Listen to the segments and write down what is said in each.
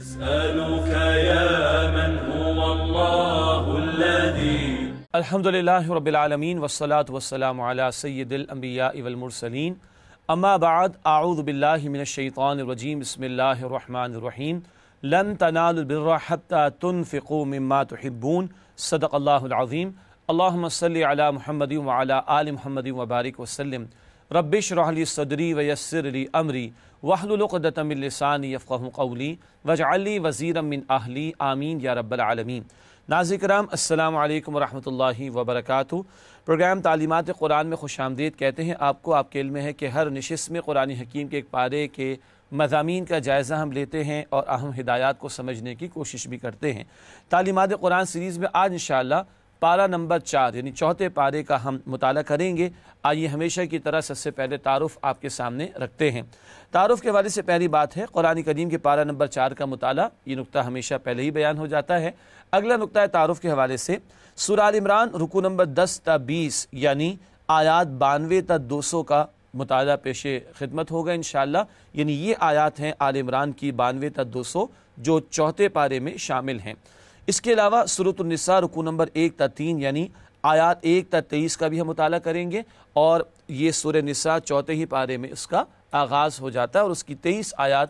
أسألك يا من هو الله الذي الحمدللہ رب العالمین والصلاة والسلام علی سید الانبیاء والمرسلین اما بعد اعوذ باللہ من الشیطان الرجیم بسم اللہ الرحمن الرحیم لن تنالوا البر حتى تنفقوا مما تحبون صدق اللہ العظیم اللہم صلی علی محمد وعلی آل محمد وبارک وسلم رب اشرح لی صدری ویسر لی امری واحلل عقدۃ من لسانی یفقہوا قولی واجعل لی وزیرا من اہلی آمین یا رب العالمین۔ ناظرین کرام السلام علیکم ورحمۃ اللہ وبرکاتہ۔ پروگرام تعلیمات قرآن میں خوش آمدید کہتے ہیں آپ کو۔ آپ کے علم میں ہے کہ ہر نشست میں قرآن حکیم کے ایک پارے کے مضامین کا جائزہ ہم لیتے ہیں اور اہم ہدایات کو سمجھنے کی کوشش بھی کرتے ہیں۔ تعلیمات قرآن سیریز میں آج انشاءاللہ پارہ نمبر 4 یعنی چوتھے پارے کا ہم مطالعہ کریں گے۔ آئیے ہمیشہ کی طرح سب سے پہلے تعارف آپ کے سامنے رکھتے ہیں۔ تعارف کے حوالے سے پہلی بات ہے قرآن کریم کے پارہ نمبر 4 کا مطالعہ، یہ نقطہ ہمیشہ پہلے ہی بیان ہو جاتا ہے۔ اگلا نقطہ ہے تعارف کے حوالے سے سورہ آل عمران رکوع نمبر 10 تا 20 یعنی آیات 92 تا 200 کا مطالعہ پیش خدمت ہوگا انشاءاللہ۔ یعنی یہ آیات ہیں آل عمران کی 92 تا 200 جو چوتھے پارے میں شامل ہیں۔ اس کے علاوہ سورۃ النساء رکوع نمبر 1 تا 3 یعنی آیات 1 تا 23 کا بھی ہم مطالعہ کریں گے، اور یہ سورہ نساء چوتھے ہی پارے میں اس کا آغاز ہو جاتا ہے اور اس کی 23 آیات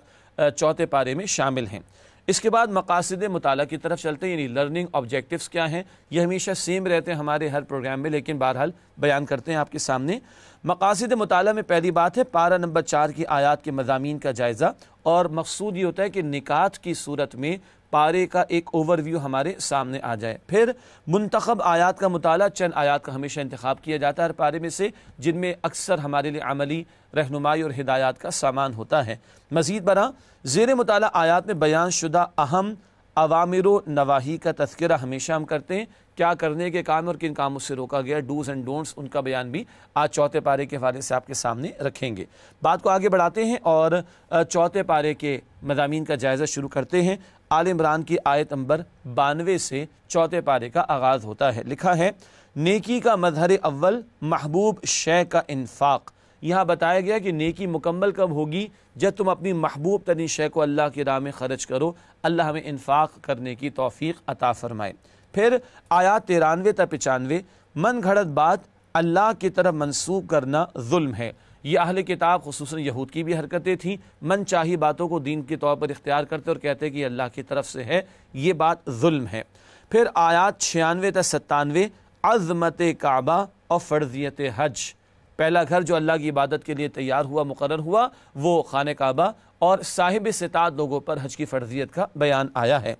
چوتھے پارے میں شامل ہیں۔ اس کے بعد مقاصد مطالعہ کی طرف چلتے ہیں، یعنی لرننگ آبجیکٹیوز کیا ہیں۔ یہ ہمیشہ سیم رہتے ہیں ہمارے ہر پروگرام میں، لیکن بہرحال بیان کرتے ہیں آپ کے سامنے۔ مقاصد مطالعہ میں پہلی بات ہے پارہ نمبر 4 کی آیات کے مضامین کا جائزہ، اور مقصود یہ ہوتا ہے کہ نکات کی صورت میں پارے کا ایک اوور ویو ہمارے سامنے آ جائے۔ پھر منتخب آیات کا مطالعہ، چند آیات کا ہمیشہ انتخاب کیا جاتا ہے ہر پارے میں سے، جن میں اکثر ہمارے لیے عملی رہنمائی اور ہدایات کا سامان ہوتا ہے۔ مزید برآں زیر مطالعہ آیات میں بیان شدہ اہم اوامر و نواہی کا تذکرہ ہمیشہ ہم کرتے ہیں، کیا کرنے کے کام اور کن کاموں سے روکا گیا، ڈوز اینڈ ڈونٹس، ان کا بیان بھی آج چوتھے پارے کے حوالے سے آپ کے سامنے رکھیں گے۔ بات کو آگے بڑھاتے ہیں اور چوتھے پارے کے مضامین کا جائزہ شروع کرتے ہیں۔ آل عمران کی آیت نمبر 92 سے چوتھے پارے کا آغاز ہوتا ہے۔ لکھا ہے نیکی کا مظہر اول محبوب شے کا انفاق۔ یہاں بتایا گیا کہ نیکی مکمل کب ہوگی؟ جب تم اپنی محبوب ترین شے کو اللہ کی راہ میں خرچ کرو۔ اللہ ہمیں انفاق کرنے کی توفیق عطا فرمائے۔ پھر آیات 93 تا 95 من گھڑت بات اللہ کی طرف منسوب کرنا ظلم ہے۔ یہ اہل کتاب خصوصاً یہود کی بھی حرکتیں تھیں، من چاہی باتوں کو دین کے طور پر اختیار کرتے اور کہتے کہ یہ اللہ کی طرف سے ہے، یہ بات ظلم ہے۔ پھر آیات 96 تا 97 عظمت کعبہ اور فرضیت حج۔ پہلا گھر جو اللہ کی عبادت کے لیے تیار ہوا، مقرر ہوا، وہ خانہ کعبہ، اور صاحب استطاعت لوگوں پر حج کی فرضیت کا بیان آیا ہے۔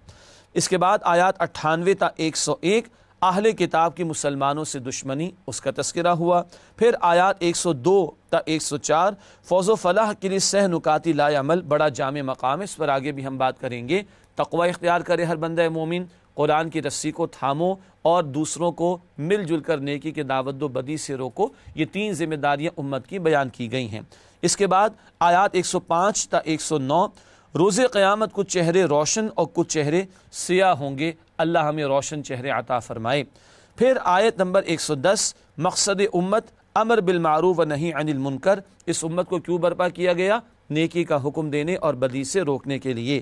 اس کے بعد آیات 98 تا 101 اہل کتاب کی مسلمانوں سے دشمنی، اس کا تذکرہ ہوا۔ پھر آیات 102 تا 104 فوز و فلاح کے لیے سہ نکاتی لا عمل، بڑا جامع مقام ہے، اس پر آگے بھی ہم بات کریں گے۔ تقوی اختیار کرے ہر بندہ مومن، قرآن کی رسی کو تھامو اور دوسروں کو مل جل کر نیکی کے دعوت و بدی سے روکو۔ یہ 3 ذمہ داریاں امت کی بیان کی گئی ہیں۔ اس کے بعد آیات 105 تا 109 روز قیامت کچھ چہرے روشن اور کچھ چہرے سیاہ ہوں گے، اللہ ہمیں روشن چہرے عطا فرمائے۔ پھر آیت نمبر 110 مقصد امت امر بالمعروف و نہی عن المنکر، اس امت کو کیوں برپا کیا گیا؟ نیکی کا حکم دینے اور بدی سے روکنے کے لیے۔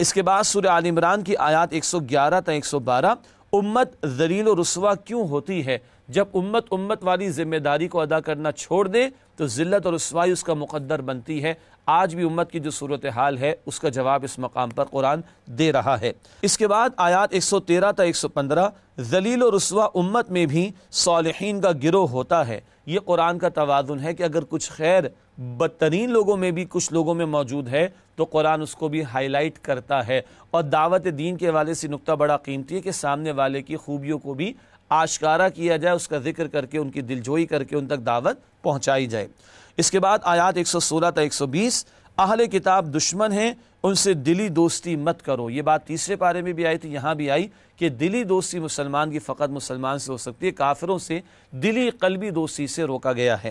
اس کے بعد سورہ آل عمران کی آیات 111 تا 112 امت ذلیل و رسوا کیوں ہوتی ہے؟ جب امت والی ذمہ داری کو ادا کرنا چھوڑ دے تو ذلت اور رسوائی اس کا مقدر بنتی ہے۔ آج بھی امت کی جو صورتحال ہے اس کا جواب اس مقام پر قرآن دے رہا ہے۔ اس کے بعد آیات 113 تا 115 ذلیل و رسوا امت میں بھی صالحین کا گروہ ہوتا ہے۔ یہ قرآن کا توازن ہے کہ اگر کچھ خیر بدترین لوگوں میں بھی کچھ لوگوں میں موجود ہے تو قرآن اس کو بھی ہائی لائٹ کرتا ہے، اور دعوت دین کے حوالے سے نقطہ بڑا قیمتی ہے کہ سامنے والے کی خوبیوں کو بھی آشکارا کیا جائے، اس کا ذکر کر کے ان کی دلجوئی کر کے ان تک دعوت پہنچائی جائے۔ اس کے بعد آیات 116 تا 120 اہل کتاب دشمن ہیں، ان سے دلی دوستی مت کرو۔ یہ بات تیسرے پارے میں بھی آئی تھی، یہاں بھی آئی کہ دلی دوستی مسلمان کی فقط مسلمان سے ہو سکتی ہے، کافروں سے دلی قلبی دوستی سے روکا گیا ہے۔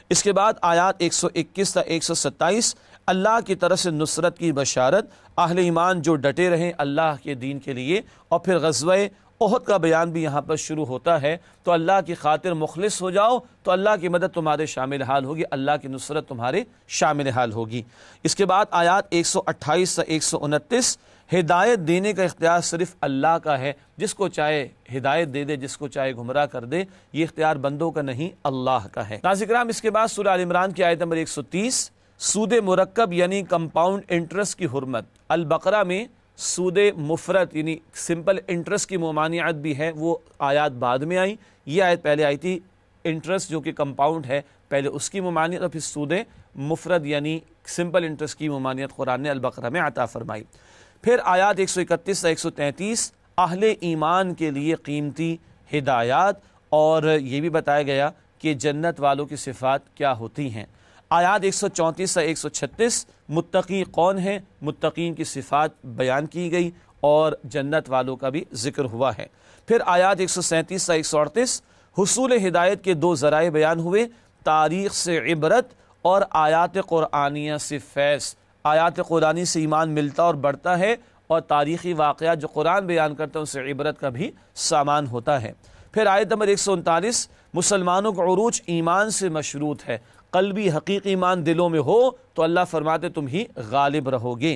اس کے بعد آیات 121 تا 127 اللہ کی طرف سے نصرت کی بشارت، اہل ایمان جو ڈٹے رہیں اللہ کے دین کے لیے۔ اور پھر غزوہ احد کا بیان بھی یہاں پر شروع ہوتا ہے۔ تو اللہ کی خاطر مخلص ہو جاؤ تو اللہ کی مدد تمہارے شامل حال ہوگی، اللہ کی نصرت تمہارے شامل حال ہوگی۔ اس کے بعد آیات 128 سے 129، ہدایت دینے کا اختیار صرف اللہ کا ہے، جس کو چاہے ہدایت دے دے، جس کو چاہے گمراہ کر دے، یہ اختیار بندوں کا نہیں اللہ کا ہے۔ ناظرین کرام، اس کے بعد سورہ آل عمران کی آیت نمبر 130، سود مرکب یعنی کمپاؤنڈ انٹرسٹ کی حرمت۔ البقرہ میں سود مفرد یعنی سمپل انٹرسٹ کی ممانعت بھی ہے، وہ آیات بعد میں آئیں۔ یہ آیت پہلے آئی تھی، انٹرسٹ جو کہ کمپاؤنڈ ہے پہلے اس کی ممانعت، اور پھر سود مفرد یعنی سمپل انٹرسٹ کی ممانعت قرآن نے البقرہ میں عطا فرمائی۔ پھر آیات 131 سے 133 اہل ایمان کے لیے قیمتی ہدایات، اور یہ بھی بتایا گیا کہ جنت والوں کی صفات کیا ہوتی ہیں۔ آیات 134 سے 136 متقی کون ہیں، متقین کی صفات بیان کی گئی اور جنت والوں کا بھی ذکر ہوا ہے۔ پھر آیات 137 سے 138 حصول ہدایت کے دو ذرائع بیان ہوئے، تاریخ سے عبرت اور آیات قرآنیہ سے فیض۔ آیات قرآنی سے ایمان ملتا اور بڑھتا ہے، اور تاریخی واقعات جو قرآن بیان کرتا ہے ان سے عبرت کا بھی سامان ہوتا ہے۔ پھر آیت نمبر 139 مسلمانوں کا عروج ایمان سے مشروط ہے، قلبی حقیقی ایمان دلوں میں ہو تو اللہ فرماتے تم ہی غالب رہو گے۔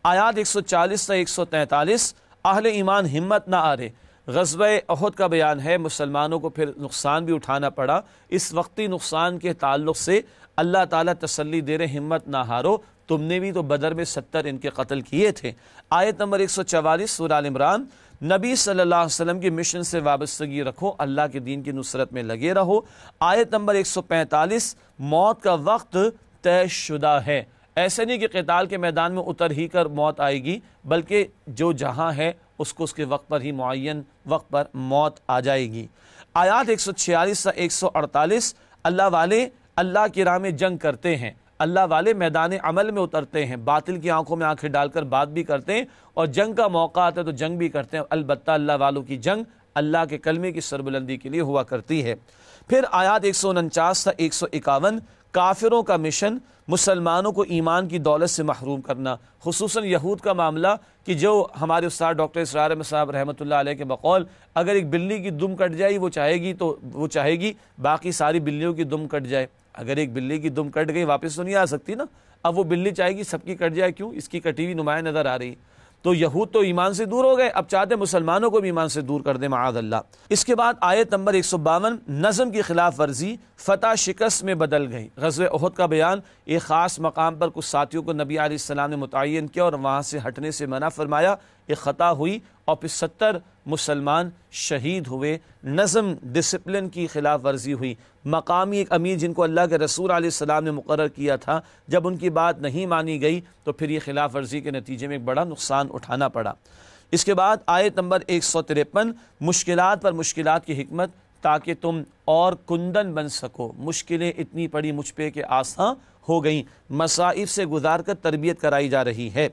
آیات 140 سے 143 اہل ایمان ہمت نہ آرے، غزوہ احد کا بیان ہے، مسلمانوں کو پھر نقصان بھی اٹھانا پڑا، اس وقتی نقصان کے تعلق سے اللہ تعالیٰ تسلی دے رہے ہمت نہ ہارو، تم نے بھی تو بدر میں 70 ان کے قتل کیے تھے۔ آیت نمبر 144 سورہ آل عمران، نبی صلی اللہ علیہ وسلم کی مشن سے وابستگی رکھو، اللہ کے دین کی نصرت میں لگے رہو۔ آیت نمبر 145 موت کا وقت طے شدہ ہے، ایسے نہیں کہ قتال کے میدان میں اتر ہی کر موت آئے گی، بلکہ جو جہاں ہے اس کو اس کے وقت پر ہی معین وقت پر موت آ جائے گی۔ آیات 146 سے 148 اللہ والے اللہ کی راہ میں جنگ کرتے ہیں، اللہ والے میدان عمل میں اترتے ہیں، باطل کی آنکھوں میں آنکھیں ڈال کر بات بھی کرتے ہیں، اور جنگ کا موقع آتا ہے تو جنگ بھی کرتے ہیں، البتہ اللہ والوں کی جنگ اللہ کے کلمے کی سربلندی کے لیے ہوا کرتی ہے۔ پھر آیات 149 سے 151 کافروں کا مشن مسلمانوں کو ایمان کی دولت سے محروم کرنا، خصوصاً یہود کا معاملہ کہ جو ہمارے استاد ڈاکٹر اسرار احمد صاحب رحمۃ اللہ علیہ کے بقول اگر ایک بلی کی دم کٹ جائے وہ چاہے گی باقی ساری بلیوں کی دم کٹ جائے۔ اگر ایک بلی کی دم کٹ گئی واپس تو نہیں آ سکتی نا، اب وہ بلی چاہے گی سب کی کٹ جائے، کیوں؟ اس کی کٹی ہوئی نمایاں نظر آ رہی۔ تو یہود تو ایمان سے دور ہو گئے، اب چاہتے مسلمانوں کو بھی ایمان سے دور کر دیں معاذ اللہ۔ اس کے بعد آیت نمبر 152 نظم کی خلاف ورزی فتح شکست میں بدل گئی۔ غزوہ احد کا بیان، ایک خاص مقام پر کچھ ساتھیوں کو نبی علیہ السلام نے متعین کیا اور وہاں سے ہٹنے سے منع فرمایا، ایک خطا ہوئی اور پھر 70 مسلمان شہید ہوئے۔ نظم ڈسپلن کی خلاف ورزی ہوئی، مقامی ایک امیر جن کو اللہ کے رسول علیہ السلام نے مقرر کیا تھا، جب ان کی بات نہیں مانی گئی تو پھر یہ خلاف ورزی کے نتیجے میں ایک بڑا نقصان اٹھانا پڑا۔ اس کے بعد آیت نمبر 153 مشکلات پر مشکلات کی حکمت تاکہ تم اور کندن بن سکو، مشکلیں اتنی پڑی مجھ پہ کہ آساں ہو گئیں، مصائب سے گزار کر تربیت کرائی جا رہی ہے۔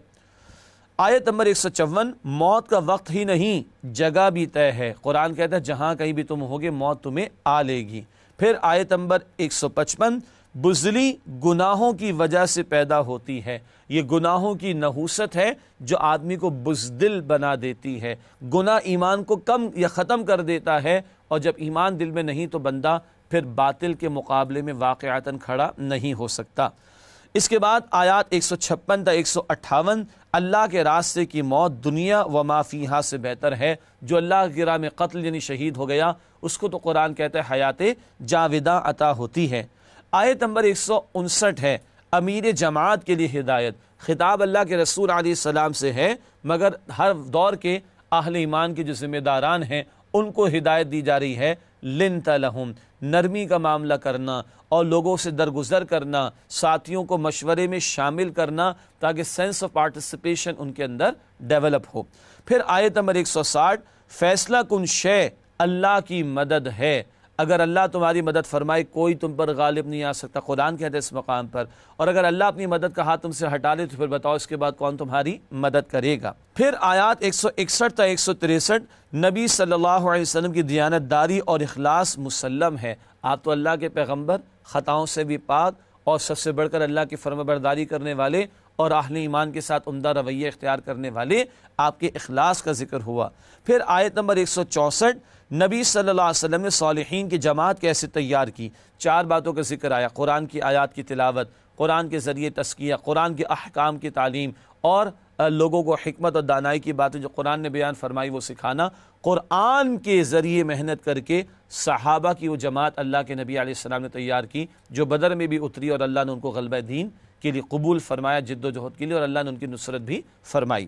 آیت نمبر 154 موت کا وقت ہی نہیں جگہ بھی طے ہے، قرآن کہتا ہے جہاں کہیں بھی تم ہوگے موت تمہیں آ لے گی۔ پھر آیت نمبر 155 بزدلی گناہوں کی وجہ سے پیدا ہوتی ہے، یہ گناہوں کی نحوست ہے جو آدمی کو بزدل بنا دیتی ہے، گناہ ایمان کو کم یا ختم کر دیتا ہے، اور جب ایمان دل میں نہیں تو بندہ پھر باطل کے مقابلے میں واقعتاً کھڑا نہیں ہو سکتا۔ اس کے بعد آیات 156 تا 158 اللہ کے راستے کی موت دنیا و ما فیہا سے بہتر ہے، جو اللہ کی راہ میں قتل یعنی شہید ہو گیا اس کو تو قرآن کہتا ہے حیات جاودہ عطا ہوتی ہے۔ آیت نمبر 159 ہے امیر جماعت کے لیے ہدایت، خطاب اللہ کے رسول علیہ السلام سے ہے، مگر ہر دور کے اہل ایمان کے جو ذمہ داران ہیں ان کو ہدایت دی جا رہی ہے، لنت لہم، نرمی کا معاملہ کرنا اور لوگوں سے درگزر کرنا، ساتھیوں کو مشورے میں شامل کرنا تاکہ سینس آف پارٹیسپیشن ان کے اندر ڈیولپ ہو۔ پھر آیت نمبر 160 فیصلہ کن شے اللہ کی مدد ہے، اگر اللہ تمہاری مدد فرمائے کوئی تم پر غالب نہیں آ سکتا، قرآن کہتا ہے اس مقام پر، اور اگر اللہ اپنی مدد کا ہاتھ تم سے ہٹا لے تو پھر بتاؤ اس کے بعد کون تمہاری مدد کرے گا۔ پھر آیات 161 تا 163 نبی صلی اللہ علیہ وسلم کی دیانت داری اور اخلاص مسلم ہے، آپ تو اللہ کے پیغمبر، خطاؤں سے بھی پاک اور سب سے بڑھ کر اللہ کی فرمانبرداری کرنے والے اور اہل ایمان کے ساتھ عمدہ رویہ اختیار کرنے والے، آپ کے اخلاص کا ذکر ہوا۔ پھر آیت نمبر 164، نبی صلی اللہ علیہ وسلم نے صالحین کی جماعت کیسے تیار کی، 4 باتوں کا ذکر آیا، قرآن کی آیات کی تلاوت، قرآن کے ذریعے تزکیہ، قرآن کے احکام کی تعلیم، اور لوگوں کو حکمت اور دانائی کی باتیں جو قرآن نے بیان فرمائی وہ سکھانا۔ قرآن کے ذریعے محنت کر کے صحابہ کی وہ جماعت اللہ کے نبی علیہ السلام نے تیار کی، جو بدر میں بھی اتری اور اللہ نے ان کو غلبہ دین کے لیے قبول فرمایا، جد و جہد کے لیے، اور اللہ نے ان کی نصرت بھی فرمائی۔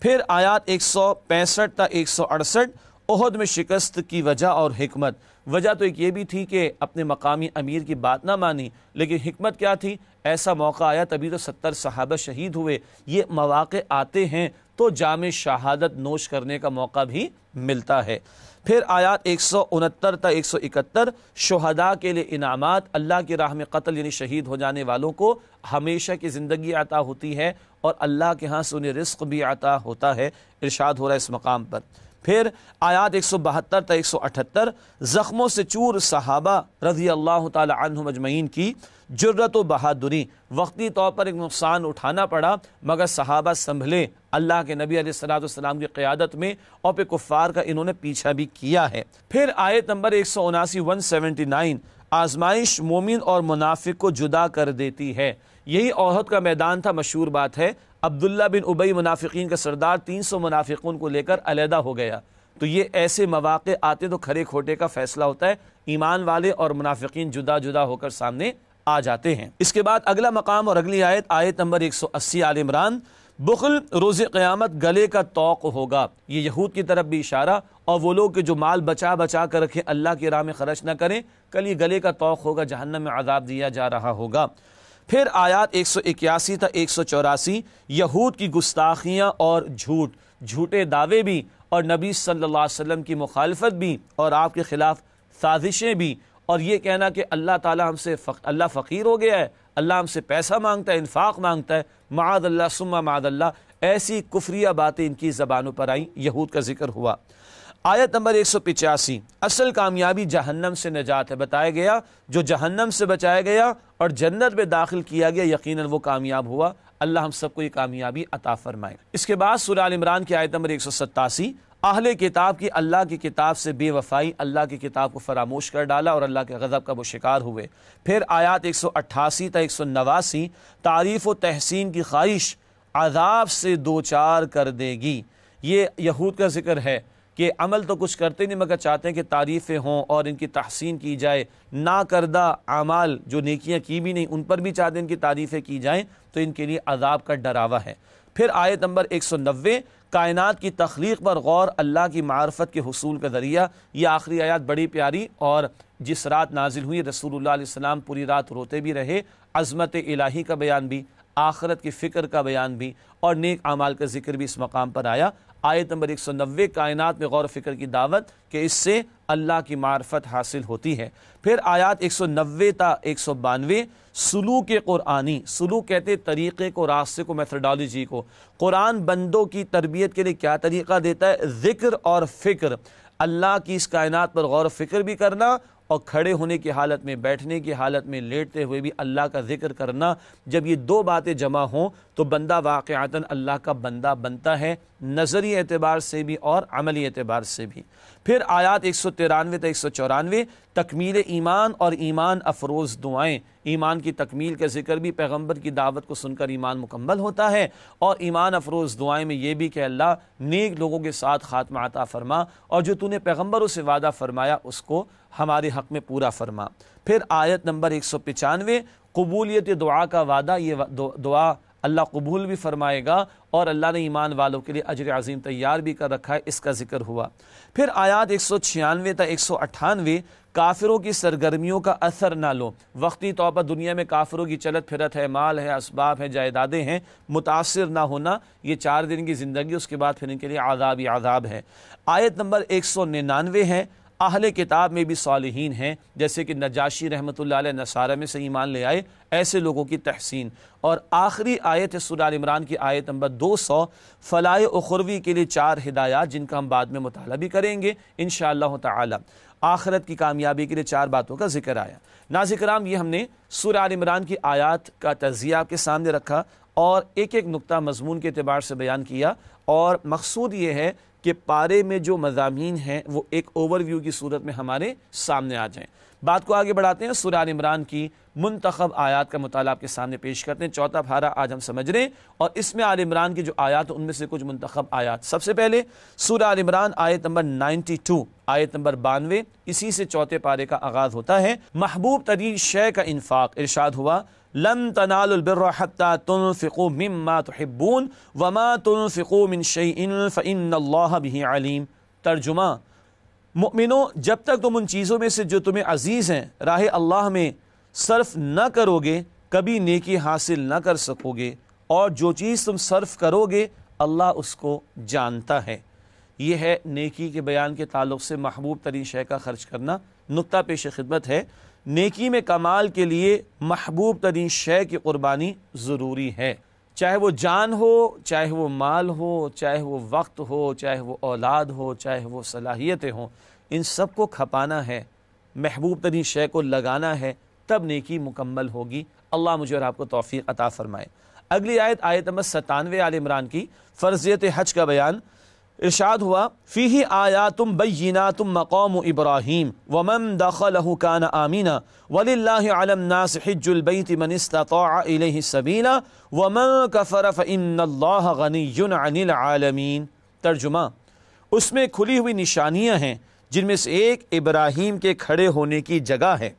پھر آیات 165 تا 168، احد میں شکست کی وجہ اور حکمت۔ وجہ تو ایک یہ بھی تھی کہ اپنے مقامی امیر کی بات نہ مانی، لیکن حکمت کیا تھی؟ ایسا موقع آیا، تبھی تو 70 صحابہ شہید ہوئے۔ یہ مواقع آتے ہیں تو جام شہادت نوش کرنے کا موقع بھی ملتا ہے۔ پھر آیات 169 تا 171، شہداء کے لیے انعامات، اللہ کی راہ میں قتل یعنی شہید ہو جانے والوں کو ہمیشہ کی زندگی عطا ہوتی ہے، اور اللہ کے ہاں سے انہیں رزق بھی عطا ہوتا ہے، ارشاد ہو رہا ہے اس مقام پر۔ پھر آیات 172 تا 178، زخموں سے چور صحابہ رضی اللہ تعالی عنہم اجمعین کی جرت و بہادری، وقتی طور پر ایک نقصان اٹھانا پڑا مگر صحابہ سنبھلے اللہ کے نبی علیہ السلام کی قیادت میں، اور پھر کفار کا انہوں نے پیچھا بھی کیا ہے۔ پھر آیت نمبر 179 آزمائش مومن اور منافق کو جدا کر دیتی ہے۔ یہی احد کا میدان تھا، مشہور بات ہے، عبداللہ بن ابی منافقین کا سردار 300 منافقون کو لے کر علیحدہ ہو گیا۔ تو یہ ایسے مواقع آتے تو کھڑے کھوٹے کا فیصلہ ہوتا ہے، ایمان والے اور منافقین جدا جدا ہو کر سامنے آ جاتے ہیں۔ اس کے بعد اگلا مقام اور اگلی آیت نمبر 180 آل عمران، بخل روز قیامت گلے کا طوق ہوگا۔ یہ یہود کی طرف بھی اشارہ، اور وہ لوگ کہ جو مال بچا بچا کر رکھیں اللہ کی راہ میں خرچ نہ کریں، کل یہ گلے کا طوق ہوگا، جہنم میں عذاب دیا جا رہا ہوگا۔ پھر آیات 181 تا 184، یہود کی گستاخیاں اور جھوٹے دعوے بھی، اور نبی صلی اللہ علیہ وسلم کی مخالفت بھی، اور آپ کے خلاف سازشیں بھی، اور یہ کہنا کہ اللہ تعالیٰ ہم سے اللہ فقیر ہو گیا ہے، اللہ ہم سے پیسہ مانگتا ہے، انفاق مانگتا ہے، معاذ اللہ ثم معاذ اللہ، ایسی کفریہ باتیں ان کی زبانوں پر آئیں، یہود کا ذکر ہوا۔ آیت نمبر 185، اصل کامیابی جہنم سے نجات ہے، بتایا گیا جو جہنم سے بچایا گیا اور جنت میں داخل کیا گیا یقیناً وہ کامیاب ہوا۔ اللہ ہم سب کو یہ کامیابی عطا فرمائے۔ اس کے بعد سورہ آل عمران کی آیت نمبر 187، اہل کتاب کی اللہ کی کتاب سے بے وفائی، اللہ کی کتاب کو فراموش کر ڈالا اور اللہ کے غضب کا وہ شکار ہوئے۔ پھر آیات 188 تا 189، تعریف و تحسین کی خواہش عذاب سے دوچار کر دے گی۔ یہ یہود کا ذکر ہے کہ عمل تو کچھ کرتے نہیں مگر چاہتے ہیں کہ تعریفیں ہوں اور ان کی تحسین کی جائے، نا کردہ اعمال جو نیکیاں کی بھی نہیں ان پر بھی چاہتے ہیں ان کی تعریفیں کی جائیں، تو ان کے لیے عذاب کا ڈراوا ہے۔ پھر آیت نمبر 190، کائنات کی تخلیق پر غور اللہ کی معرفت کے حصول کا ذریعہ۔ یہ آخری آیات بڑی پیاری، اور جس رات نازل ہوئی رسول اللہ علیہ السلام پوری رات روتے بھی رہے، عظمت الہی کا بیان بھی، آخرت کی فکر کا بیان بھی، اور نیک اعمال کا ذکر بھی اس مقام پر آیا۔ آیت نمبر 190، کائنات میں غور و فکر کی دعوت کہ اس سے اللہ کی معرفت حاصل ہوتی ہے۔ پھر آیات 190 تا 192، سلوک قرآنی، سلوک کہتے طریقے کو، راستے کو، میتھڈالوجی کو۔ قرآن بندوں کی تربیت کے لیے کیا طریقہ دیتا ہے؟ ذکر اور فکر، اللہ کی اس کائنات پر غور و فکر بھی کرنا، اور کھڑے ہونے کی حالت میں، بیٹھنے کی حالت میں، لیٹتے ہوئے بھی اللہ کا ذکر کرنا۔ جب یہ دو باتیں جمع ہوں تو بندہ واقعتاً اللہ کا بندہ بنتا ہے، نظری اعتبار سے بھی اور عملی اعتبار سے بھی۔ پھر آیات 193 تا 194، تکمیل ایمان اور ایمان افروز دعائیں۔ ایمان کی تکمیل کا ذکر بھی، پیغمبر کی دعوت کو سن کر ایمان مکمل ہوتا ہے، اور ایمان افروز دعائیں میں یہ بھی کہ اللہ نیک لوگوں کے ساتھ خاتمہ عطا فرما، اور جو تو نے پیغمبروں سے وعدہ فرمایا اس کو ہمارے حق میں پورا فرما۔ پھر آیت نمبر 195، قبولیت دعا کا وعدہ، یہ دعا اللہ قبول بھی فرمائے گا، اور اللہ نے ایمان والوں کے لیے اجر عظیم تیار بھی کر رکھا ہے، اس کا ذکر ہوا۔ پھر آیات 196 تا 198، کافروں کی سرگرمیوں کا اثر نہ لو۔ وقتی طور پر دنیا میں کافروں کی چلت پھرت ہے، مال ہے، اسباب ہیں، جائیدادیں ہیں، متاثر نہ ہونا، یہ 4 دن کی زندگی، اس کے بعد پھر ان کے لیے عذاب ہی عذاب ہے۔ آیت نمبر 199 ہے، اہل کتاب میں بھی صالحین ہیں، جیسے کہ نجاشی رحمۃ اللہ علیہ نصارہ میں سے ایمان لے آئے، ایسے لوگوں کی تحسین۔ اور آخری آیت ہے سورہ آل عمران کی آیت نمبر 200، فلاح اخروی کے لیے 4 ہدایات، جن کا ہم بعد میں مطالعہ بھی کریں گے انشاءاللہ تعالی۔ آخرت کی کامیابی کے لیے 4 باتوں کا ذکر آیا۔ ناظرین کرام، یہ ہم نے سورہ آل عمران کی آیات کا تجزیہ آپ کے سامنے رکھا، اور ایک ایک نقطہ مضمون کے اعتبار سے بیان کیا، اور مقصود یہ ہے کہ پارے میں جو مضامین ہیں وہ ایک اوور ویو کی صورت میں ہمارے سامنے آ جائیں۔ بات کو آگے بڑھاتے ہیں، سورہ آل عمران کی منتخب آیات کا مطالعہ آپ کے سامنے پیش کرتے ہیں۔ چوتھا پارہ آج ہم سمجھ رہے ہیں، اور اس میں آل عمران کی جو آیات ان میں سے کچھ منتخب آیات۔ سب سے پہلے سورہ آل عمران آیت نمبر 92، آیت نمبر 92، اسی سے چوتھے پارے کا آغاز ہوتا ہے۔ محبوب ترین شے کا انفاق، ارشاد ہوا لن تنالوا البر حتى تنفقوا مما تحبون وما تنفقوا من شيء فإن الله به عليم۔ ترجمہ، مؤمنوں جب تک تم ان چیزوں میں سے جو تمہیں عزیز ہیں راہ اللہ میں صرف نہ کرو گے کبھی نیکی حاصل نہ کر سکو گے، اور جو چیز تم صرف کرو گے اللہ اس کو جانتا ہے۔ یہ ہے نیکی کے بیان کے تعلق سے محبوب ترین شے کا خرچ کرنا۔ نقطہ پیش خدمت ہے، نیکی میں کمال کے لیے محبوب ترین شے کی قربانی ضروری ہے، چاہے وہ جان ہو، چاہے وہ مال ہو، چاہے وہ وقت ہو، چاہے وہ اولاد ہو، چاہے وہ صلاحیتیں ہوں، ان سب کو کھپانا ہے، محبوب ترین شے کو لگانا ہے، تب نیکی مکمل ہوگی۔ اللہ مجھے اور آپ کو توفیق عطا فرمائے۔ اگلی آیت، آیت نمبر 97 آل عمران کی، فرضیت حج کا بیان۔ ارشاد ہوا فیہ آیات بینات مقام ابراہیم ومن دخلہ کان آمنا وللہ علی الناس حج البیت من استطاع الیہ سبیلا ومن کفر فإن اللہ غنی عن العالمین۔ ترجمہ، اس میں کھلی ہوئی نشانیاں ہیں جن میں سے ایک ابراہیم کے کھڑے ہونے کی جگہ ہے۔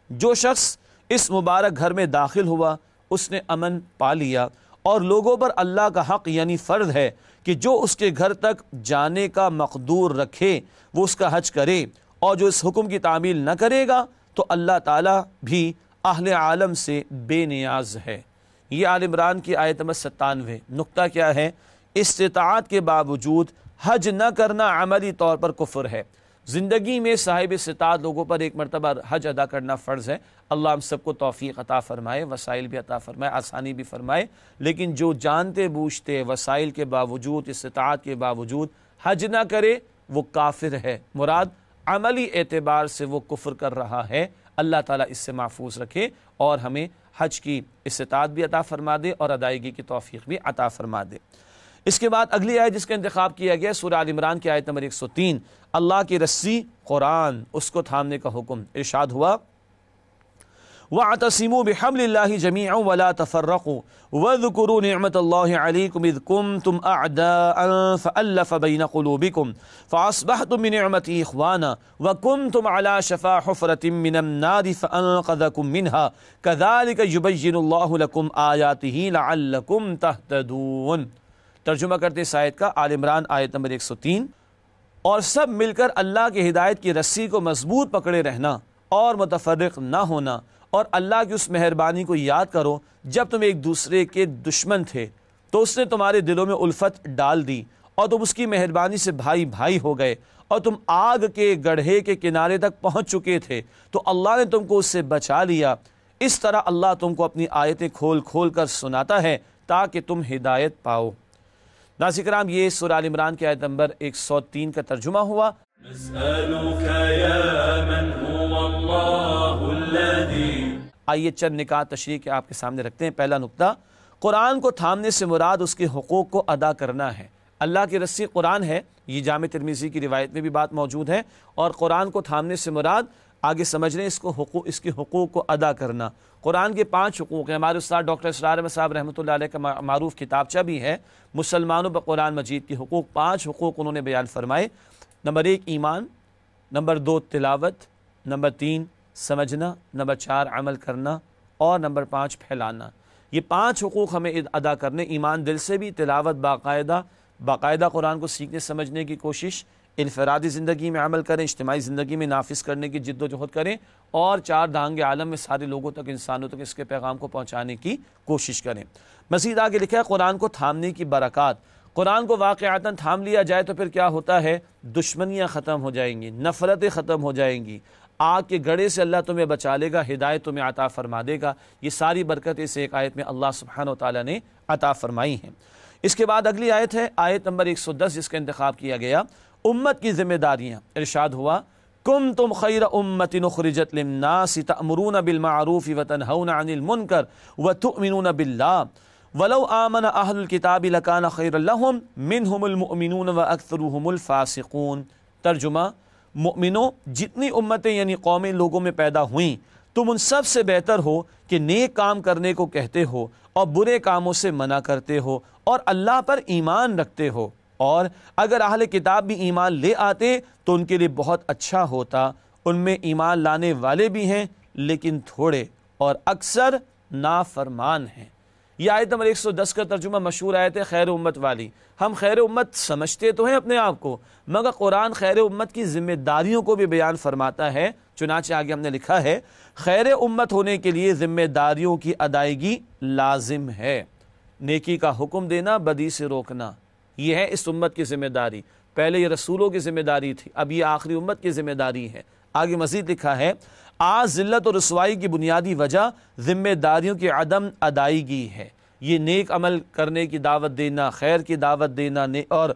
جو شخص اس مبارک گھر میں داخل ہوا اس نے امن پا لیا، اور لوگوں پر اللہ کا حق یعنی فرض ہے کہ جو اس کے گھر تک جانے کا مقدور رکھے وہ اس کا حج کرے، اور جو اس حکم کی تعمیل نہ کرے گا تو اللہ تعالیٰ بھی اہل عالم سے بے نیاز ہے۔ یہ آل عمران کی آیت نمبر 97۔ نقطہ کیا ہے؟ استطاعت کے باوجود حج نہ کرنا عملی طور پر کفر ہے۔ زندگی میں صاحب استطاعت لوگوں پر ایک مرتبہ حج ادا کرنا فرض ہے۔ اللہ ہم سب کو توفیق عطا فرمائے، وسائل بھی عطا فرمائے، آسانی بھی فرمائے، لیکن جو جانتے بوجھتے وسائل کے باوجود، استطاعت کے باوجود حج نہ کرے وہ کافر ہے۔ مراد عملی اعتبار سے وہ کفر کر رہا ہے۔ اللہ تعالیٰ اس سے محفوظ رکھے اور ہمیں حج کی استطاعت بھی عطا فرما دے اور ادائیگی کی توفیق بھی عطا فرما دے۔ اس کے بعد اگلی آیت جس کا انتخاب کیا گیا سورہ آل عمران کی آیت نمبر 103، اللہ کی رسی قرآن، اس کو تھامنے کا حکم۔ ارشاد ہوا وَاعْتَصِمُوا بِحَبْلِ اللَّهِ جَمِيعًا وَلَا تَفَرَّقُوا وَاذْكُرُوا نِعْمَةَ اللَّهِ عَلَيْكُمْ إِذْ كُنْتُمْ أَعْدَاءً فَأَلَّفَ بَيْنَ قُلُوبِكُمْ فَأَصْبَحْتُمْ بِنِعْمَتِهِ إِخْوَانًا وَكُنْتُمْ عَلَى شَفَا حُفْرَةٍ مِّنَ النَّارِ فَأَنْقَذَكُم مِّنْهَا كَذَلِكَ يُبَيِّنُ اللَّهُ لَكُمْ آيَاتِهِ لَعَلَّكُمْ تَهْتَدُونَ۔ ترجمہ کرتے اس آیت کا، آل عمران آیت نمبر 103۔ اور سب مل کر اللہ کی ہدایت کی رسی کو مضبوط پکڑے رہنا اور متفرق نہ ہونا، اور اللہ کی اس مہربانی کو یاد کرو جب تم ایک دوسرے کے دشمن تھے تو اس نے تمہارے دلوں میں الفت ڈال دی اور تم اس کی مہربانی سے بھائی بھائی ہو گئے، اور تم آگ کے گڑھے کے کنارے تک پہنچ چکے تھے تو اللہ نے تم کو اس سے بچا لیا۔ اس طرح اللہ تم کو اپنی آیتیں کھول کھول کر سناتا ہے تاکہ تم ہدایت پاؤ۔ ناظرین کرام، یہ سورہ آل عمران کی آیت نمبر 103 کا ترجمہ ہوا۔ نسألك يا من هو الله الذي۔ آئیے چند نکات تشریح کے آپ کے سامنے رکھتے ہیں۔ پہلا نقطہ، قرآن کو تھامنے سے مراد اس کے حقوق کو ادا کرنا ہے۔ اللہ کی رسی قرآن ہے، یہ جامع ترمذی کی روایت میں بھی بات موجود ہے، اور قرآن کو تھامنے سے مراد آگے سمجھ رہے ہیں اس کے حقوق کو ادا کرنا۔ قرآن کے 5 حقوق ہیں۔ ہمارے استاد ڈاکٹر اسرار احمد صاحب رحمۃ اللہ علیہ کا معروف کتابچہ بھی ہے مسلمانوں پر قرآن مجید کے حقوق۔ 5 حقوق انہوں نے بیان فرمائے۔ نمبر 1 ایمان، نمبر 2 تلاوت، نمبر 3 سمجھنا، نمبر 4 عمل کرنا، اور نمبر 5 پھیلانا۔ یہ 5 حقوق ہمیں ادا کرنے، ایمان دل سے بھی، تلاوت باقاعدہ قرآن کو سیکھنے سمجھنے کی کوشش، انفرادی زندگی میں عمل کریں، اجتماعی زندگی میں نافذ کرنے کی جد و جہد کریں، اور 4 دہانگ عالم میں سارے لوگوں تک، انسانوں تک اس کے پیغام کو پہنچانے کی کوشش کریں۔ مزید آگے لکھا ہے قرآن کو تھامنے کی برکات۔ قرآن کو واقعتاً تھام لیا جائے تو پھر کیا ہوتا ہے؟ دشمنیاں ختم ہو جائیں گی، نفرتیں ختم ہو جائیں گی، آگ کے گڑھے سے اللہ تمہیں بچا لے گا، ہدایت تمہیں عطا فرما دے گا۔ یہ ساری برکتیں اس ایک آیت میں اللہ سبحانہ و تعالیٰ نے عطا فرمائی ہیں۔ اس کے بعد اگلی آیت ہے آیت نمبر 110 جس کا انتخاب کیا گیا، امت کی ذمہ داریاں۔ ارشاد ہوا کنتم خیر امت اخرجت للناس تأمرون بالمعروف وتنہون عن المنکر وتؤمنون باللہ وَلَوْ آمَنَ أَهْلُ الْكِتَابِ لَكَانَ خَيْرًا لَهُمْ مِنْهُمُ الْمُؤْمِنُونَ وَأَكْثَرُهُمُ الْفَاسِقُونَ۔ ترجمہ، مؤمنوں، جتنی امتیں یعنی قومیں لوگوں میں پیدا ہوئیں، تم ان سب سے بہتر ہو کہ نیک کام کرنے کو کہتے ہو اور برے کاموں سے منع کرتے ہو اور اللہ پر ایمان رکھتے ہو، اور اگر اہل کتاب بھی ایمان لے آتے تو ان کے لیے بہت اچھا ہوتا۔ ان میں ایمان لانے والے بھی ہیں لیکن تھوڑے، اور اکثر نافرمان ہیں۔ یہ آیت نمبر 110 کا ترجمہ مشہور آیت ہے خیر امت والی۔ ہم خیر امت سمجھتے تو ہیں اپنے آپ کو، مگر قرآن خیر امت کی ذمہ داریوں کو بھی بیان فرماتا ہے۔ چنانچہ آگے ہم نے لکھا ہے، خیر امت ہونے کے لیے ذمہ داریوں کی ادائیگی لازم ہے۔ نیکی کا حکم دینا، بدی سے روکنا، یہ ہے اس امت کی ذمہ داری۔ پہلے یہ رسولوں کی ذمہ داری تھی، اب یہ آخری امت کی ذمہ داری ہے۔ آگے مزید لکھا ہے، آج ذلت اور رسوائی کی بنیادی وجہ ذمہ داریوں کی عدم ادائیگی ہے۔ یہ نیک عمل کرنے کی دعوت دینا، خیر کی دعوت دینا اور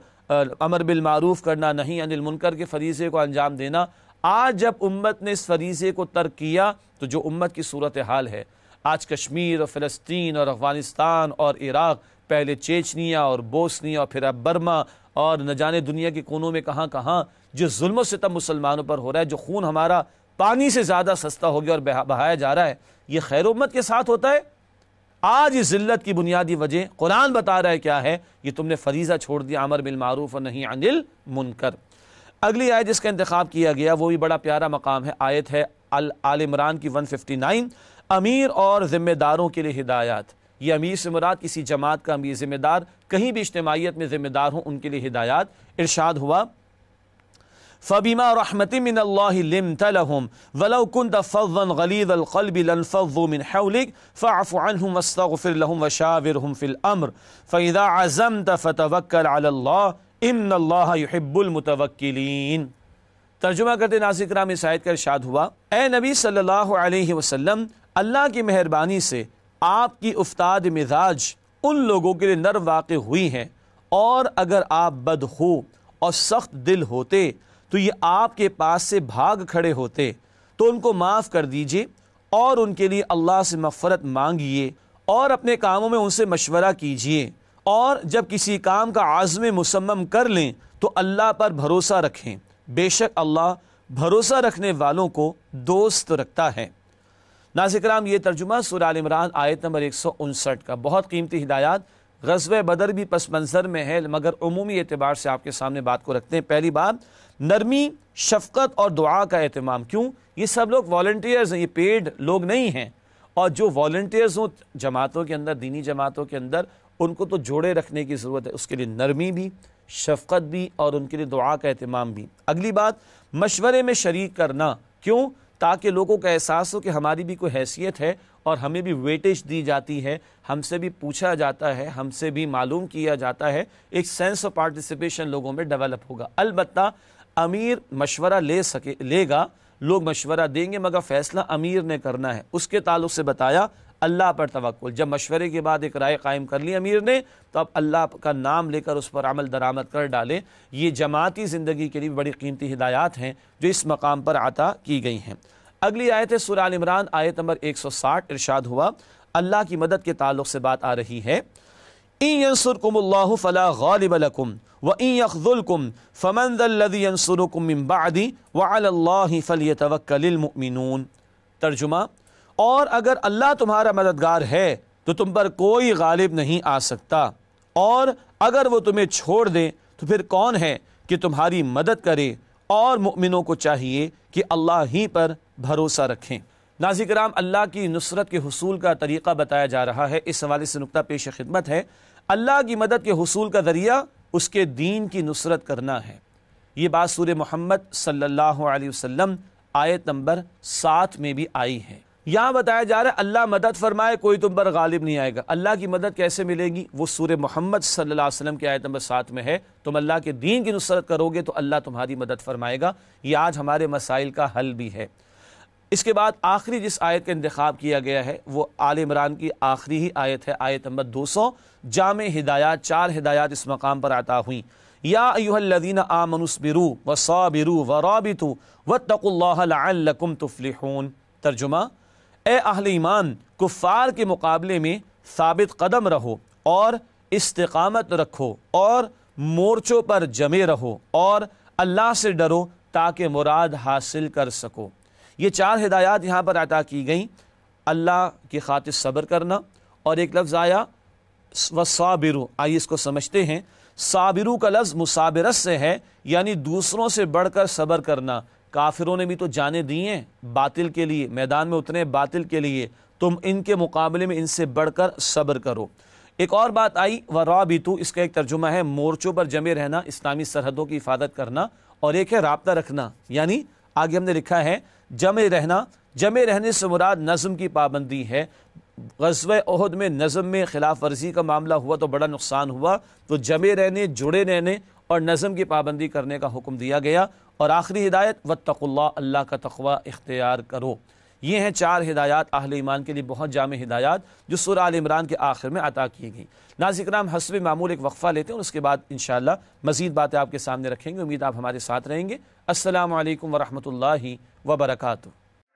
امر بالمعروف کرنا، نہی عن المنکر کے فریضے کو انجام دینا، آج جب امت نے اس فریضے کو ترک کیا تو جو امت کی صورتحال ہے، آج کشمیر اور فلسطین اور افغانستان اور عراق، پہلے چیچنیا اور بوسنیا اور پھر اب برما اور نہ جانے دنیا کے کونوں میں کہاں کہاں جو ظلم و ستم مسلمانوں پر ہو رہا ہے، جو خون ہمارا پانی سے زیادہ سستا ہو گیا اور بہایا جا رہا ہے، یہ خیر امت کے ساتھ ہوتا ہے۔ آج اس ذلت کی بنیادی وجہ قرآن بتا رہا ہے کیا ہے، یہ تم نے فریضہ چھوڑ دیا امر بالمعروف اور نہی عن المنکر۔ اگلی آیت جس کا انتخاب کیا گیا وہ بھی بڑا پیارا مقام ہے، آیت ہے آل عمران کی 159، امیر اور ذمہ داروں کے لیے ہدایات۔ یہ امیر سے مراد کسی جماعت کا امیر، ذمہ دار کہیں بھی اجتماعیت میں ذمہ دار ہوں، ان کے لیے ہدایات۔ ارشاد ہوا، فَبِمَا رَحْمَةٍ مِّنَ اللَّهِ لِنتَ لَهُمْ وَلَوْ كُنْتَ فَظًّا غَلِيظَ الْقَلْبِ لَانفَضُّوا مِنْ حَوْلِكَ فَاعْفُ عَنْهُمْ وَاسْتَغْفِرْ لَهُمْ وَشَاوِرْهُمْ فِي الْأَمْرِ فَإِذَا عَزَمْتَ فَتَوَكَّلْ عَلَى اللَّهِ إِنَّ اللَّهَ يُحِبُّ الْمُتَوَكِّلِينَ۔ ترجمہ کرتے ناظرین کرام، اس آیت کا ارشاد ہوا، اے نبی صلی اللہ علیہ وسلم، اللہ کی مہربانی سے آپ کی افتاد مزاج ان لوگوں کے لیے نر واقع ہوئی ہیں، اور اگر آپ بدخو اور سخت دل ہوتے تو یہ آپ کے پاس سے بھاگ کھڑے ہوتے، تو ان کو معاف کر دیجئے اور ان کے لیے اللہ سے مغفرت مانگیے اور اپنے کاموں میں ان سے مشورہ کیجئے، اور جب کسی کام کا عزم مصمم کر لیں تو اللہ پر بھروسہ رکھیں، بے شک اللہ بھروسہ رکھنے والوں کو دوست رکھتا ہے۔ ناظرین کرام، یہ ترجمہ سورہ آل عمران آیت نمبر 159 کا۔ بہت قیمتی ہدایات۔ غزوہ بدر بھی پس منظر میں ہے، مگر عمومی اعتبار سے آپ کے سامنے بات کو رکھتے ہیں۔ پہلی بات، نرمی، شفقت اور دعا کا اہتمام۔ کیوں؟ یہ سب لوگ والنٹیئرز ہیں، یہ پیڈ لوگ نہیں ہیں، اور جو والنٹیئرز ہوں جماعتوں کے اندر، دینی جماعتوں کے اندر، ان کو تو جوڑے رکھنے کی ضرورت ہے، اس کے لیے نرمی بھی، شفقت بھی، اور ان کے لیے دعا کا اہتمام بھی۔ اگلی بات، مشورے میں شریک کرنا۔ کیوں؟ تاکہ لوگوں کا احساس ہو کہ ہماری بھی کوئی حیثیت ہے اور ہمیں بھی ویٹیج دی جاتی ہے، ہم سے بھی پوچھا جاتا ہے، ہم سے بھی معلوم کیا جاتا ہے، ایک سینس آف پارٹیسپیشن لوگوں میں ڈیولپ ہوگا۔ البتہ امیر مشورہ لے گا، لوگ مشورہ دیں گے، مگر فیصلہ امیر نے کرنا ہے۔ اس کے تعلق سے بتایا اللہ پر توکل۔ جب مشورے کے بعد ایک رائے قائم کر لی امیر نے، تو اب اللہ کا نام لے کر اس پر عمل درآمد کر ڈالے۔ یہ جماعتی زندگی کے لیے بڑی قیمتی ہدایات ہیں جو اس مقام پر عطا کی گئی ہیں۔ اگلی آیت ہے سورہ آل عمران آیت نمبر 160۔ ارشاد ہوا، اللہ کی مدد کے تعلق سے بات آ رہی ہے، إِن يَنصُرْكُمُ اللَّهُ فَلَا غَالِبَ لَكُمْ وَإِن يَخْذُلْكُمْ فَمَنْ ذَا الَّذِي يَنصُرُكُمْ مِنْ بَعْدِهِ وَعَلَى اللَّهِ فَلْيَتَوَكَّلِ الْمُؤْمِنُونَ۔ ترجمہ، اور اگر اللہ تمہارا مددگار ہے تو تم پر کوئی غالب نہیں آ سکتا، اور اگر وہ تمہیں چھوڑ دیں تو پھر کون ہے کہ تمہاری مدد کرے، اور مؤمنوں کو چاہیے کہ اللہ ہی پر بھروسہ رکھیں۔ ناظرین کرام، اللہ کی نصرت کے حصول کا طریقہ بتایا جا رہا ہے۔ اس حوالے سے نقطہ پیش خدمت ہے، اللہ کی مدد کے حصول کا ذریعہ اس کے دین کی نصرت کرنا ہے۔ یہ بات سورہ محمد صلی اللہ علیہ وسلم آیت نمبر 7 میں بھی آئی ہے۔ یہاں بتایا جا رہا ہے اللہ مدد فرمائے، کوئی تم پر غالب نہیں آئے گا۔ اللہ کی مدد کیسے ملے گی؟ وہ سورہ محمد صلی اللہ علیہ وسلم کی آیت نمبر 7 میں ہے، تم اللہ کے دین کی نصرت کرو گے تو اللہ تمہاری مدد فرمائے گا۔ یہ آج ہمارے مسائل کا حل بھی ہے۔ اس کے بعد آخری جس آیت کا انتخاب کیا گیا ہے وہ آل عمران کی آخری ہی آیت ہے، آیت نمبر 200۔ جامع ہدایات، 4 ہدایات اس مقام پر عطا ہوئیں۔ یا ایھا الذین آمنوا اصبروا وصابروا ورابطوا واتقوا اللہ لعلکم تفلحون۔ ترجمہ، اے اہل ایمان، کفار کے مقابلے میں ثابت قدم رہو اور استقامت رکھو اور مورچوں پر جمے رہو اور اللہ سے ڈرو تاکہ مراد حاصل کر سکو۔ یہ 4 ہدایات یہاں پر عطا کی گئیں، اللہ کی خاطر صبر کرنا، اور ایک لفظ آیا وَصَابِرُ، آئیے اس کو سمجھتے ہیں۔ صابرو کا لفظ مصابرت سے ہے، یعنی دوسروں سے بڑھ کر صبر کرنا۔ کافروں نے بھی تو جانیں دی ہیں باطل کے لیے، میدان میں اترے باطل کے لیے، تم ان کے مقابلے میں ان سے بڑھ کر صبر کرو۔ ایک اور بات آئی وَرَابِطُ، اس کا ایک ترجمہ ہے مورچوں پر جمے رہنا، اسلامی سرحدوں کی حفاظت کرنا، اور ایک ہے رابطہ رکھنا، یعنی آگے ہم نے لکھا ہے جمے رہنا۔ جمے رہنے سے مراد نظم کی پابندی ہے۔ غزوہ احد میں نظم میں خلاف ورزی کا معاملہ ہوا تو بڑا نقصان ہوا، تو جمے رہنے، جڑے رہنے اور نظم کی پابندی کرنے کا حکم دیا گیا۔ اور آخری ہدایت واتقوا اللہ، اللہ کا تقوی اختیار کرو۔ یہ ہیں 4 ہدایات اہل ایمان کے لیے، بہت جامع ہدایات جو سورہ آل عمران کے آخر میں عطا کی گئی۔ ناظرین کرام، حسب معمول ایک وقفہ لیتے ہیں اور اس کے بعد انشاءاللہ مزید باتیں آپ کے سامنے رکھیں گے۔ امید آپ ہمارے ساتھ رہیں گے۔ السلام علیکم ورحمۃ اللہ وبرکاتہ۔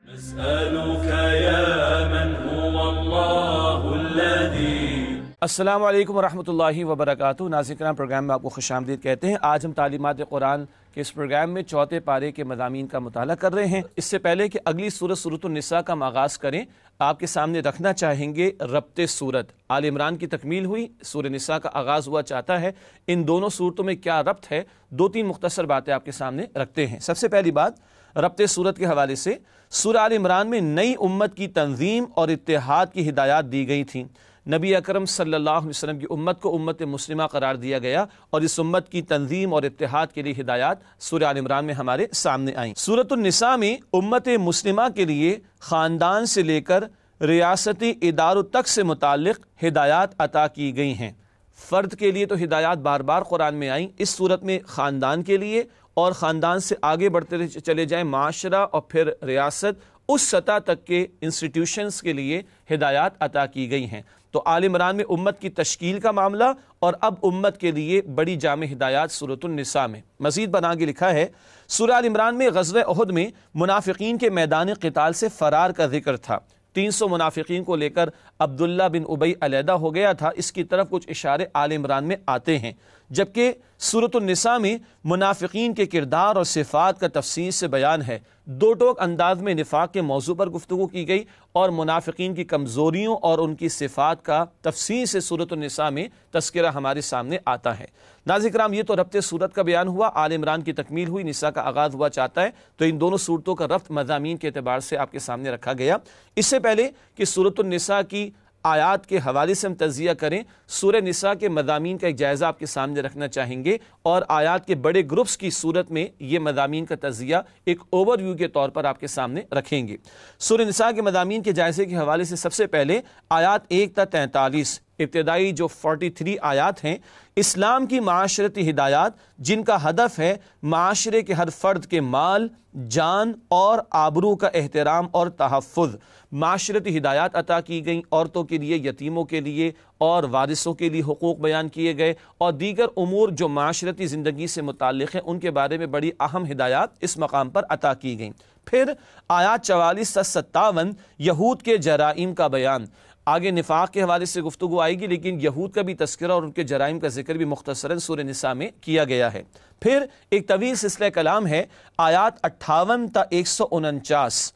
نسألك يا من هو الله الذي السلام علیکم ورحمۃ اللہ وبرکاتہ۔ ناظرین کرام، پروگرام میں آپ کو خوش آمدید کہتے ہیں۔ آج ہم تعلیمات قرآن کے اس پروگرام میں 4 پارے کے مضامین کا مطالعہ کر رہے ہیں۔ اس سے پہلے کہ اگلی سورۃ النساء کا ہم آغاز کریں، آپ کے سامنے رکھنا چاہیں گے ربط سورت۔ آل عمران کی تکمیل ہوئی، سورہ نساء کا آغاز ہوا چاہتا ہے، ان دونوں صورتوں میں کیا ربط ہے، 2-3 مختصر باتیں آپ کے سامنے رکھتے ہیں۔ سب سے پہلی بات ربط صورت کے حوالے سے، سورہ آل عمران میں نئی امت کی تنظیم اور اتحاد کی ہدایات دی گئی تھیں۔ نبی اکرم صلی اللہ علیہ وسلم کی امت کو امت مسلمہ قرار دیا گیا، اور اس امت کی تنظیم اور اتحاد کے لیے ہدایات سورہ آل عمران میں ہمارے سامنے آئیں۔ سورۃ النساء میں امت مسلمہ کے لیے خاندان سے لے کر ریاستی اداروں تک سے متعلق ہدایات عطا کی گئی ہیں۔ فرد کے لیے تو ہدایات بار بار قرآن میں آئیں، اس صورت میں خاندان کے لیے، اور خاندان سے آگے بڑھتے چلے جائیں معاشرہ اور پھر ریاست، اس سطح تک کے انسٹیٹیوشنز کے لیے ہدایات عطا کی گئی ہیں۔ تو آل عمران میں امت کی تشکیل کا معاملہ، اور اب امت کے لیے بڑی جامع ہدایات سورۃ النساء میں۔ مزید بنا کے لکھا ہے سورہ آل عمران میں غزوہ احد میں منافقین کے میدان قتال سے فرار کا ذکر تھا۔ 300 منافقین کو لے کر عبداللہ بن ابی علیحدہ ہو گیا تھا، اس کی طرف کچھ اشارے آل عمران میں آتے ہیں، جبکہ سورۃ النساء میں منافقین کے کردار اور صفات کا تفصیل سے بیان ہے۔ 2 ٹوک انداز میں نفاق کے موضوع پر گفتگو کی گئی، اور منافقین کی کمزوریوں اور ان کی صفات کا تفصیل سے سورۃ النساء میں تذکرہ ہمارے سامنے آتا ہے۔ ناظرین کرام، یہ تو ربط صورت کا بیان ہوا، آل عمران کی تکمیل ہوئی، نساء کا آغاز ہوا چاہتا ہے، تو ان دونوں صورتوں کا ربط مضامین کے اعتبار سے آپ کے سامنے رکھا گیا۔ اس سے پہلے کہ سورۃ النساء کی آیات کے حوالے سے ہم تجزیہ کریں، سورہ نساء کے مضامین کا ایک جائزہ آپ کے سامنے رکھنا چاہیں گے، اور آیات کے بڑے گروپس کی صورت میں یہ مضامین کا تجزیہ ایک اوور ویو کے طور پر آپ کے سامنے رکھیں گے۔ سورہ نساء کے مضامین کے جائزے کے حوالے سے سب سے پہلے آیات 1 تا 43، ابتدائی جو 43 آیات ہیں، اسلام کی معاشرتی ہدایات جن کا ہدف ہے معاشرے کے ہر فرد کے مال، جان اور آبرو کا احترام اور تحفظ۔ معاشرتی ہدایات عطا کی گئیں، عورتوں کے لیے، یتیموں کے لیے اور وارثوں کے لیے حقوق بیان کیے گئے، اور دیگر امور جو معاشرتی زندگی سے متعلق ہیں ان کے بارے میں بڑی اہم ہدایات اس مقام پر عطا کی گئیں۔ پھر آیات 44 تا 57 یہود کے جرائم کا بیان۔ آگے نفاق کے حوالے سے گفتگو آئے گی، لیکن یہود کا بھی تذکرہ اور ان کے جرائم کا ذکر بھی مختصراً سورہ نساء میں کیا گیا ہے۔ پھر ایک طویل سلسلہ کلام ہے، آیات 58 تا 149،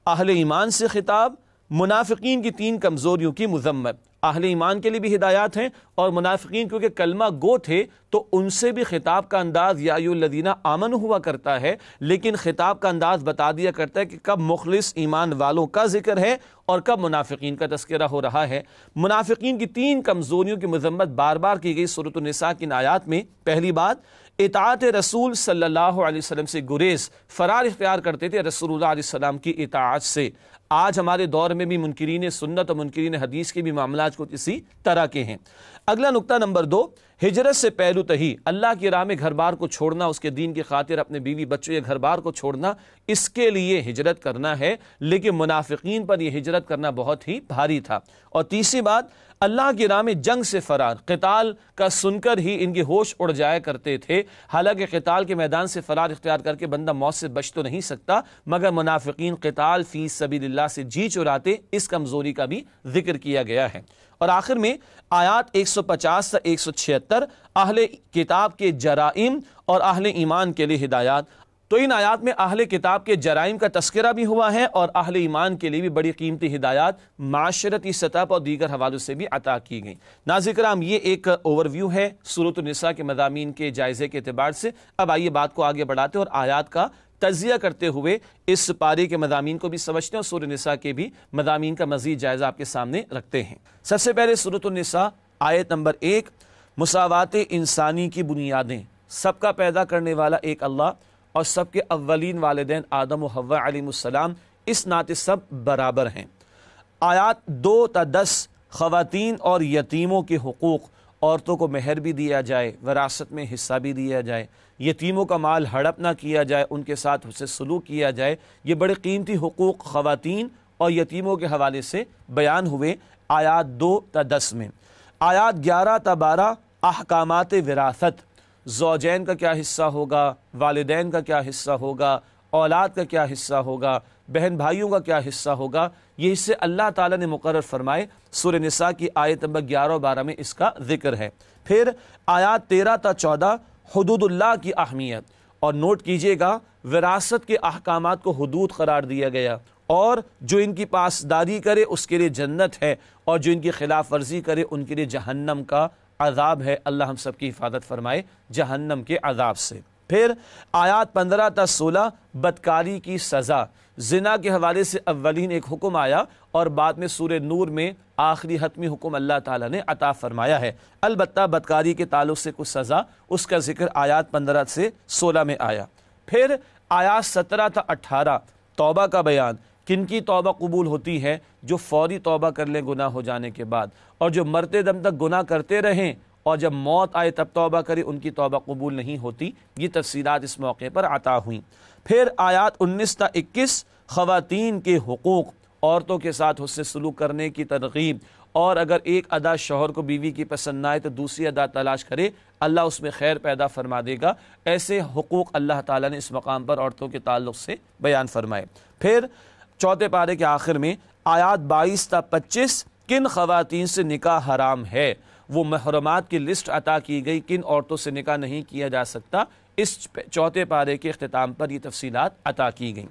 اہل ایمان سے خطاب، منافقین کی 3 کمزوریوں کی مذمت۔ اہل ایمان کے لیے بھی ہدایات ہیں، اور منافقین کیونکہ کلمہ گو تھے تو ان سے بھی خطاب کا انداز یا ایھا الذین آمنوا ہوا کرتا ہے، لیکن خطاب کا انداز بتا دیا کرتا ہے کہ کب مخلص ایمان والوں کا ذکر ہے اور کب منافقین کا تذکرہ ہو رہا ہے۔ منافقین کی 3 کمزوریوں کی مذمت بار بار کی گئی سورۃ النساء کی آیات میں۔ پہلی بات، اطاعت رسول صلی اللہ علیہ وسلم سے گریز، فرار اختیار کرتے تھے رسول اللہ علیہ السلام کی اطاعت سے۔ آج ہمارے دور میں بھی منکرین سنت اور منکرین حدیث کے بھی معاملات کچھ اسی طرح کے ہیں۔ اگلا نقطہ نمبر 2، ہجرت سے پہلو تہی، اللہ کی راہ میں گھر بار کو چھوڑنا، اس کے دین کی خاطر اپنے بیوی بچوں یا گھر بار کو چھوڑنا، اس کے لیے ہجرت کرنا ہے، لیکن منافقین پر یہ ہجرت کرنا بہت ہی بھاری تھا۔ اور تیسری بات، اللہ کی راہ میں جنگ سے فرار، قتال کا سن کر ہی ان کے ہوش اڑ جایا کرتے تھے، حالانکہ قتال کے میدان سے فرار اختیار کر کے بندہ موت سے بچ تو نہیں سکتا، مگر منافقین قتال فی سبیل اللہ سے جی چراتے، اس کمزوری کا بھی ذکر کیا گیا ہے۔ اور آخر میں آیات 150 سے 176 اہل کتاب کے جرائم اور اہل ایمان کے لیے ہدایات۔ تو ان آیات میں اہل کتاب کے جرائم کا تذکرہ بھی ہوا ہے اور اہل ایمان کے لیے بھی بڑی قیمتی ہدایات معاشرتی سطح پر اور دیگر حوالوں سے بھی عطا کی گئیں۔ ناظرین کرام، یہ ایک اوور ویو ہے سورۃ النساء کے مضامین کے جائزے کے اعتبار سے۔ اب آئیے بات کو آگے بڑھاتے ہیں اور آیات کا تجزیہ کرتے ہوئے اس پارے کے مضامین کو بھی سمجھتے ہیں اور سورۃ النساء کے بھی مضامین کا مزید جائزہ آپ کے سامنے رکھتے ہیں۔ سب سے پہلے سورۃ النساء آیت نمبر 1، مساوات انسانی کی بنیادیں۔ سب کا پیدا کرنے والا ایک اللہ اور سب کے اولین والدین آدم و حوا علیہ السلام اس ناطے سب برابر ہیں۔ آیات 2 تا 10، خواتین اور یتیموں کے حقوق، عورتوں کو مہر بھی دیا جائے، وراثت میں حصہ بھی دیا جائے، یتیموں کا مال ہڑپ نہ کیا جائے، ان کے ساتھ حسن سلوک کیا جائے، یہ بڑے قیمتی حقوق خواتین اور یتیموں کے حوالے سے بیان ہوئے آیات 2 تا 10 میں۔ آیات 11 تا 12، احکامات وراثت، زوجین کا کیا حصہ ہوگا، والدین کا کیا حصہ ہوگا، اولاد کا کیا حصہ ہوگا، بہن بھائیوں کا کیا حصہ ہوگا، یہ حصے اللہ تعالیٰ نے مقرر فرمائے۔ سورہ نساء کی آیت نمبر 11 اور 12 میں اس کا ذکر ہے۔ پھر آیات 13 تا 14، حدود اللہ کی اہمیت، اور نوٹ کیجئے گا وراثت کے احکامات کو حدود قرار دیا گیا، اور جو ان کی پاسداری کرے اس کے لیے جنت ہے، اور جو ان کی خلاف ورزی کرے ان کے لیے جہنم کا عذاب ہے۔ اللہ ہم سب کی حفاظت فرمائے جہنم کے عذاب سے۔ پھر آیات 15 تا 16، بدکاری کی سزا۔ زنا کے حوالے سے اولین ایک حکم آیا اور بعد میں سورہ نور میں آخری حتمی حکم اللہ تعالیٰ نے عطا فرمایا ہے۔ البتہ بدکاری کے تعلق سے کچھ سزا، اس کا ذکر آیات 15 سے 16 میں آیا۔ پھر آیات 17 تا 18، توبہ کا بیان۔ کن کی توبہ قبول ہوتی ہے؟ جو فوری توبہ کر لیں گناہ ہو جانے کے بعد، اور جو مرتے دم تک گناہ کرتے رہیں اور جب موت آئے تب توبہ کرے ان کی توبہ قبول نہیں ہوتی۔ یہ تفصیلات اس موقع پر عطا ہوئیں۔ پھر آیات 19 تا 21، خواتین کے حقوق، عورتوں کے ساتھ حسن سلوک کرنے کی ترغیب، اور اگر ایک ادا شوہر کو بیوی کی پسند نہ آئے تو دوسری ادا تلاش کرے، اللہ اس میں خیر پیدا فرما دے گا۔ ایسے حقوق اللہ تعالیٰ نے اس مقام پر عورتوں کے تعلق سے بیان فرمائے۔ پھر چوتھے پارے کے آخر میں آیات 22 تا 25، کن خواتین سے نکاح حرام ہے، وہ محرمات کی لسٹ عطا کی گئی، کن عورتوں سے نکاح نہیں کیا جا سکتا۔ اس چوتھے پارے کے اختتام پر یہ تفصیلات عطا کی گئیں۔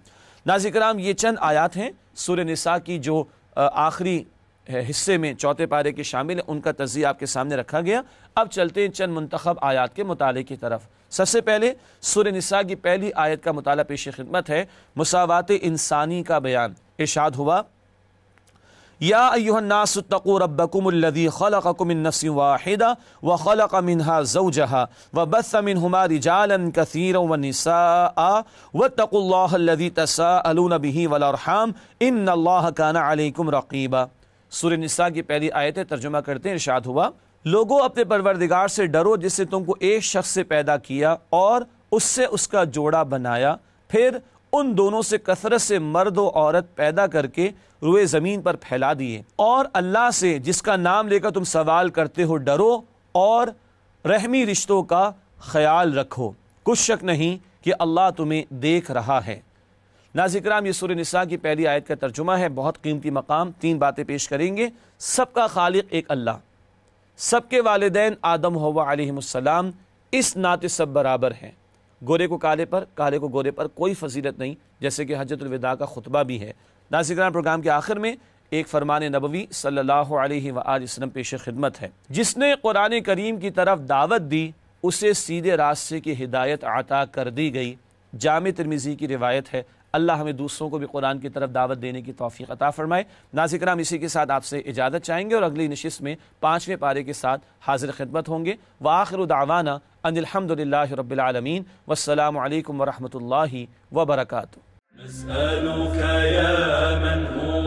ناظرین کرام، یہ چند آیات ہیں سورہ نساء کی جو آخری حصے میں چوتھے پارے کے شامل ہیں، ان کا تجزیہ آپ کے سامنے رکھا گیا۔ اب چلتے ہیں چند منتخب آیات کے مطالعے کی طرف۔ سب سے پہلے سورہ نساء کی پہلی آیت کا مطالعہ پیش خدمت ہے، مساوات انسانی کا بیان۔ ارشاد ہوا، یا ایھا الناس اتقوا ربکم الذی خلقکم من نفس واحدہ وخلق منها زوجہا وبث منہما رجالا کثیرا ونساء واتقوا اللہ الذی تساءلون بہ والارحام ان اللہ کان علیکم رقیبا۔ سورہ نساء کی پہلی آیت ہے، ترجمہ کرتے ہیں۔ ارشاد ہوا، لوگوں اپنے پروردگار سے ڈرو جس نے تم کو ایک شخص سے پیدا کیا اور اس سے اس کا جوڑا بنایا، پھر ان دونوں سے کثرت سے مرد و عورت پیدا کر کے روئے زمین پر پھیلا دیے، اور اللہ سے جس کا نام لے کر تم سوال کرتے ہو ڈرو، اور رحمی رشتوں کا خیال رکھو، کچھ شک نہیں کہ اللہ تمہیں دیکھ رہا ہے۔ ناظرین کرام، یہ سورہ نساء کی پہلی آیت کا ترجمہ ہے۔ بہت قیمتی مقام، تین باتیں پیش کریں گے۔ سب کا خالق ایک اللہ، سب کے والدین آدم و حوا علیہ السلام اس ناطے سب برابر ہیں، گورے کو کالے پر، کالے کو گورے پر کوئی فضیلت نہیں، جیسے کہ حجۃ الوداع کا خطبہ بھی ہے۔ ناظرین کرام، پروگرام کے آخر میں ایک فرمان نبوی صلی اللہ علیہ وآلہ وسلم پیش خدمت ہے، جس نے قرآن کریم کی طرف دعوت دی اسے سیدھے راستے کی ہدایت عطا کر دی گئی۔ جامع ترمذی کی روایت ہے۔ اللہ ہمیں دوسروں کو بھی قرآن کی طرف دعوت دینے کی توفیق عطا فرمائے۔ ناظرین کرام، اسی کے ساتھ آپ سے اجازت چاہیں گے اور اگلی نشست میں 5ویں پارے کے ساتھ حاضر خدمت ہوں گے۔ وآخر دعوانا ان الحمدللہ رب العالمین، والسلام علیکم ورحمۃ اللہ وبرکاتہ۔ نسألك يا من هو